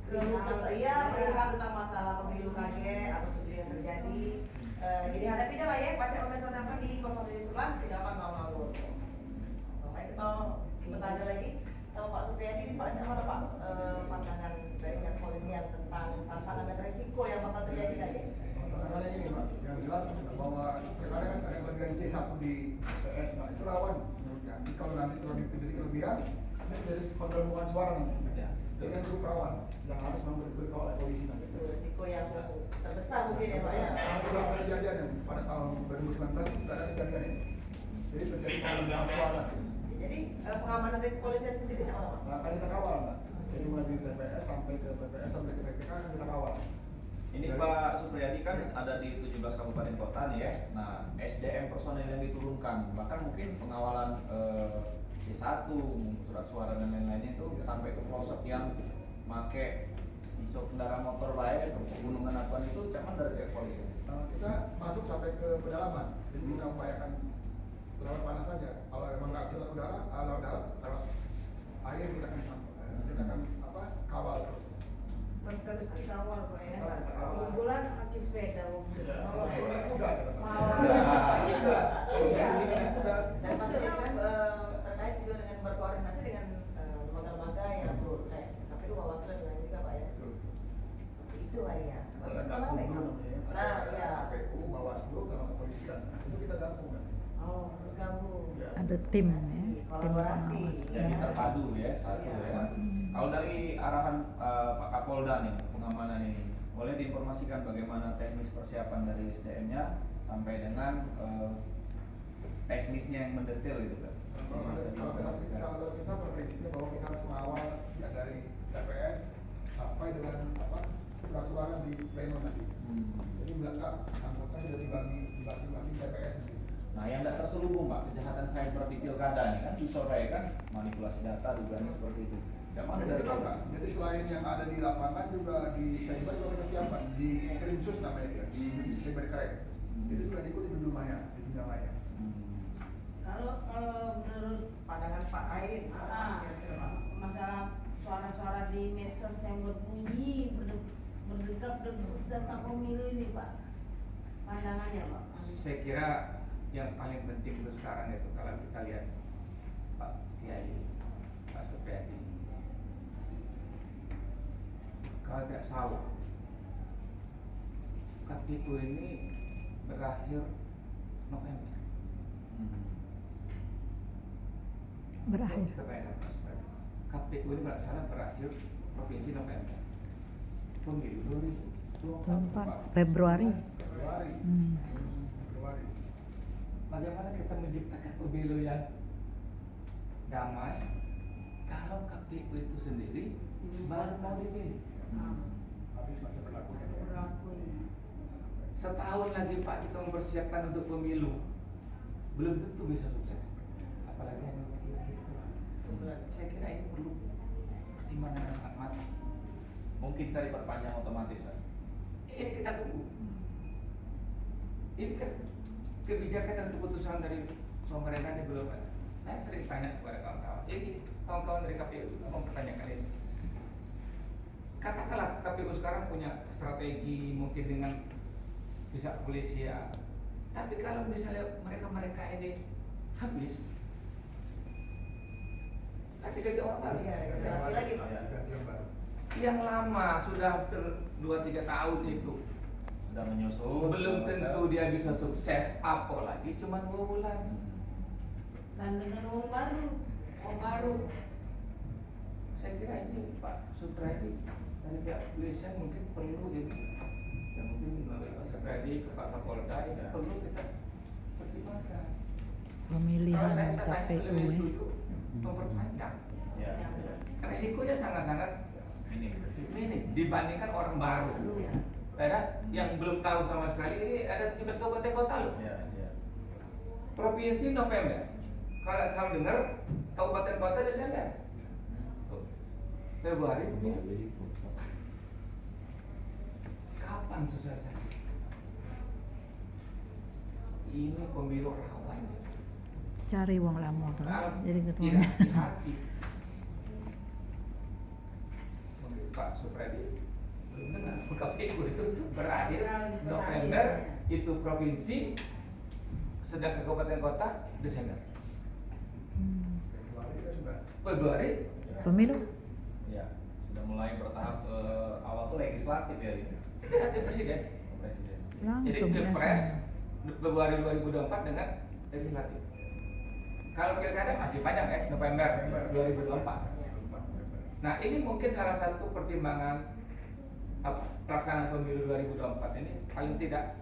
perihal tentang masalah pemilu kaget atau pemilu yang terjadi. Jadi hadapinya lah ya, baca pemeriksaan apa di 0111 3800. Sampai kita bertanya lagi sama Pak Supriyadi, ini Pak Cak, mana Pak pandangan dari pihak kepolisian tentang tantangan dan resiko yang bakal terjadi tadi? Tantangannya ini Pak, yang jelas bahwa sekarang kan ada kelebihan C1 di PS, nah itu rawan menurutnya. Jadi kalau nanti terjadi kelebihan, ini jadi penggelembungan suara nanti. Jadi yang cukup rawan, yang harus memang betul dikawal oleh polisi nanti. Resiko yang terbesar mungkin ya Pak ya? Sudah kejadian yang pada tahun 2019 tidak ada kejadian ini. Jadi terjadi penggelembungan suara. Jadi pengamanan dari kepolisian sendiri sama Pak? Nah, akan kita kawal Pak. Jadi mulai dari TPS sampai ke PPS sampai ke PPK akan kita kawal. Ini Pak Supriyadi kan ada di 17 kabupaten kota nih ya. Nah, SDM personel yang diturunkan, bahkan mungkin pengawalan C1, surat suara dan lain-lainnya itu sampai ke pelosok yang make iso kendaraan motor lain, pegunungan apa itu cuman dari pihak polisi. Kita masuk sampai ke pedalaman, jadi kita upayakan lewat mana saja. Kalau memang nggak bisa lewat udara, lewat air kita akan kawal terus. Terus dikawal Pak ya. Kebetulan pakai sepeda Dan pastinya terkait juga dengan berkoordinasi dengan lembaga-lembaga yang KPU, Bawaslu dan lain juga Pak ya. Itu ya. Nah, ya. KPU, Bawaslu, sama kepolisian itu kita gabung kan. Oh, bergabung. Ada tim ya, tim Kolaborasi. pengawas. Jadi terpadu ya satu ya. Kalau dari arahan Pak Kapolda nih pengamanan ini, boleh diinformasikan bagaimana teknis persiapan dari SDM-nya sampai dengan teknisnya yang mendetail itu kan? Kalau kita berprinsipnya bahwa kita harus mengawal sejak dari TPS sampai dengan surat suara di pleno nanti. Jadi belakang anggota sudah dibagi di masing-masing TPS nanti. Nah, yang tidak terselubung Pak, kejahatan cyber di pilkada nih kan disorai kan manipulasi data dugaannya seperti itu. Jadi selain yang ada di lapangan juga di cyber juga kita siapkan di Krimsus namanya dia, di cyber crime. Itu juga diikuti di dunia maya. Kalau menurut Pandangan Pak Airin, masalah suara-suara di medsos yang berbunyi berdekat tentang pemilu ini Pak, pandangannya Pak? Saya kira yang paling penting untuk sekarang itu kalau kita lihat Pak Kiai, Pak Supriyadi, kalau tidak salah KPU ini berakhir November. Berakhir. Kita bayangkan Pak Supriyadi, KPU ini kalau salah berakhir provinsi November. Pemilu 2024 Februari. Bagaimana kita menciptakan pemilu yang damai kalau KPU itu sendiri baru mau dipilih? Habis masa berlaku. Setahun lagi Pak kita mempersiapkan untuk pemilu, belum tentu bisa sukses. Apalagi yang saya kira ini perlu pertimbangan yang sangat matang. Mungkin kali perpanjang otomatis Pak. Ini kita tunggu. Ini kan kebijakan dan keputusan dari pemerintah ini belum ada. Saya sering tanya kepada kawan-kawan. Jadi kawan-kawan dari KPU juga mempertanyakan ini. Katakanlah KPU sekarang punya strategi mungkin dengan pihak kepolisian. Tapi kalau misalnya mereka ini habis, nanti ganti orang baru. Iya, regenerasi lagi Pak. Ganti yang baru. Yang lama sudah 2-3 tahun itu Sudah menyusun. belum tentu dia bisa sukses, apalagi cuma 2 bulan. Dan dengan uang baru, Saya kira ini Pak Supriyadi dari pihak kepolisian mungkin perlu gitu. Dan mungkin melalui Pak Supriyadi ke Pak Kapolda ini perlu kita pertimbangkan. Pemilihan Kalau saya tanya KPU lebih ya. setuju memperpanjang. Ya. Risikonya sangat-sangat minim dibandingkan orang baru. Ada yang belum tahu sama sekali, ini ada 17 kabupaten kota loh. Ya. Provinsi November. Kalau saya dengar kabupaten kota Desember. Februari begini. Kapan sosialisasi? Ini pemilu rawan. Cari uang lama tuh. Kalau Jadi tidak ketemu. hati-hati, Pak Supriyadi belum dengar. KPU itu berakhir November, itu provinsi, sedang kabupaten kota Desember. Februari kita sudah. Februari Pemilu. Ya, sudah mulai bertahap awal tuh legislatif ya ini. itu ganti presiden. Presiden. Jadi Langsung pilpres ya. Februari 2024 dengan legislatif. Kalau pilkada masih panjang ya, November 2024. Nah ini mungkin salah satu pertimbangan pelaksanaan pemilu 2024 ini paling tidak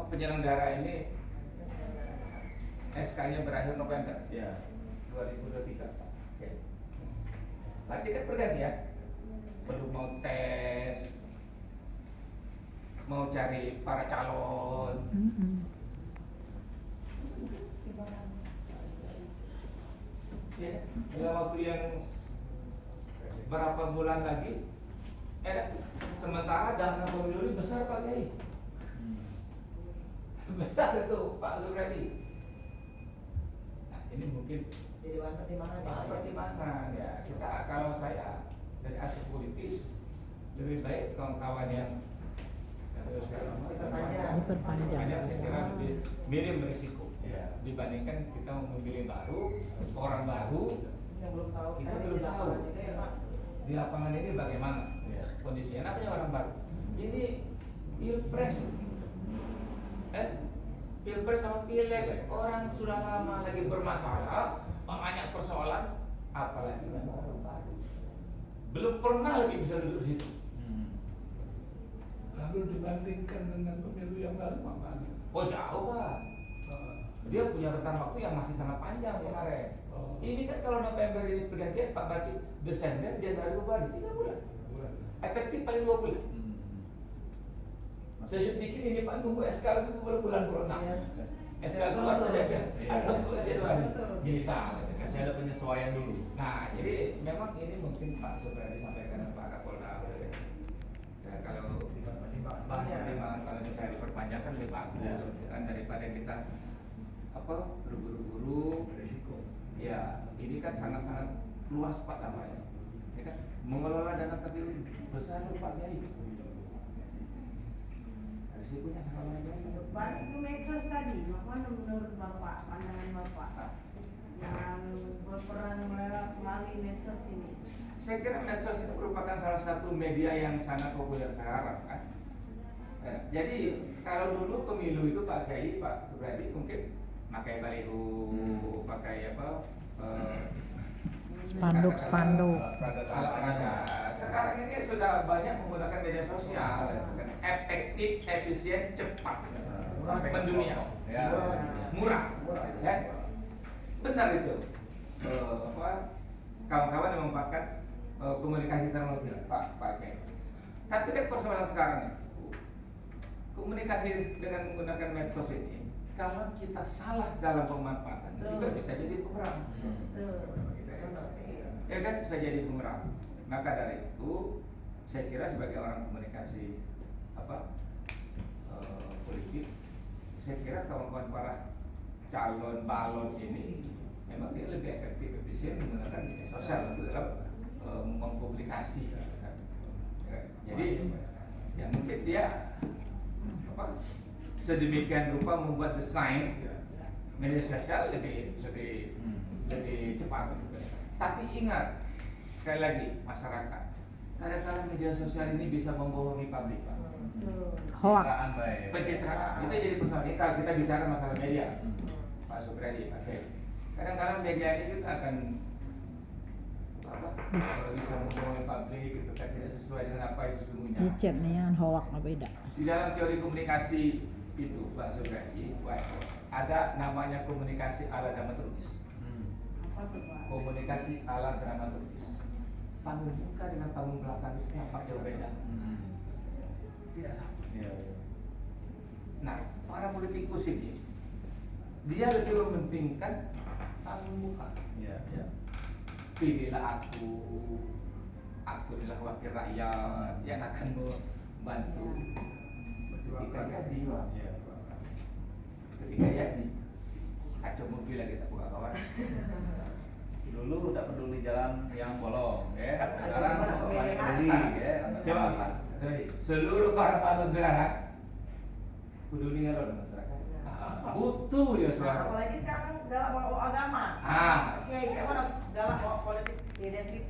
penyelenggara ini SK-nya berakhir November Ya. 2023. Oke. Berarti kan bergantian. Belum mau tes, mau cari para calon. Ya, dalam waktu yang berapa bulan lagi, sementara dana pemilu ini besar Pak Kiai. Besar itu Pak Supriyadi. Nah ini mungkin Jadi bahan pertimbangan ya. pertimbangan ya. Kita kalau saya dari aspek politis lebih baik kawan-kawan yang Diperpanjang. saya kira lebih minim berisiko dibandingkan kita memilih baru orang baru. Yang belum tahu. Kita tadi belum di tahu. lapangan juga ya, Pak. Di lapangan ini bagaimana kondisinya, namanya orang baru. Ini pilpres, pilpres sama pileg, orang sudah lama lagi bermasalah, banyak persoalan, apalagi yang orang baru, belum pernah lagi bisa duduk di situ. Lalu dibandingkan dengan pemilu yang lalu mana? Oh jauh Pak. Dia punya rentang waktu yang masih sangat panjang kemarin. Oh. Ini kan kalau November ini pergantian Pak, berarti Desember, Januari, Februari 3 bulan. Efektif paling 2 bulan. Saya sedikit ini Pak nunggu SK lagi beberapa bulan corona. Iya. SK keluar Desember, ada bulan Januari. Bisa. Masih ada penyesuaian dulu. Nah, jadi memang ini mungkin Pak Supriyadi sampaikan ke Pak Kapolda. Ya, kalau pertimbangan kalau misalnya diperpanjang kan lebih bagus kan daripada kita berburu-buru Berisiko. ya ini kan sangat-sangat luas Pak namanya ya kan mengelola dana KPU besar loh Pak Kiai, risikonya sangat luar biasa. Pak, itu medsos tadi, bagaimana menurut Bapak, pandangan Bapak yang berperan melalui medsos ini? Saya kira medsos itu merupakan salah satu media yang sangat populer sekarang kan. Jadi kalau dulu pemilu itu Pak Kiai, Pak Supriyadi mungkin pakai baliho, pakai Spanduk. alat-alat. Sekarang ini sudah banyak menggunakan media sosial, kan efektif, efisien, cepat, mendunia, Ya. murah, ya. Benar itu. Kawan-kawan yang memanfaatkan komunikasi teknologi, Pak Kiai. Tapi kan persoalan sekarang itu komunikasi dengan menggunakan medsos ini, kalau kita salah dalam pemanfaatan juga bisa jadi bumerang. Ya kan bisa jadi bumerang. Maka dari itu saya kira sebagai orang komunikasi politik, saya kira kawan-kawan para calon balon ini memang dia lebih efektif, efisien menggunakan media sosial dalam mempublikasi. Kan? Ya, jadi ya mungkin dia sedemikian rupa membuat desain media sosial lebih cepat. Tapi ingat sekali lagi masyarakat, kadang-kadang media sosial ini bisa membohongi publik Pak. Hoak. Pencitraan baik. Pencitraan itu jadi persoalan. Ini kalau kita bicara masalah media, Pak Supriyadi, Pak Kiai. Kadang-kadang media ini kita akan bisa membohongi publik, itu kan tidak sesuai dengan apa yang sesungguhnya. Dicet nih yang hoak apa beda. Di dalam teori komunikasi itu Pak Supriyadi, ada namanya komunikasi ala dramaturgis. Apa tuh Pak? Komunikasi ala dramaturgis. Panggung muka dengan panggung belakang itu apa jauh beda? Tidak sama. Ya. Nah, para politikus ini dia lebih mementingkan panggung muka. Ya. Pilihlah aku adalah wakil rakyat yang akan membantu. Ketika jadi, Ya. ketika jadi, kacau mobil lagi tak buka kawan. Dulu udah peduli jalan yang bolong, ya. Sekarang Ada sosok pemilihan, Jadi ya. Coba Pak, sorry. Seluruh para panut sekarang peduli dengan masyarakat. Butuh dia suara. Apalagi sekarang galak bawa agama. Ah. Oke, gimana galak bawa politik identitas.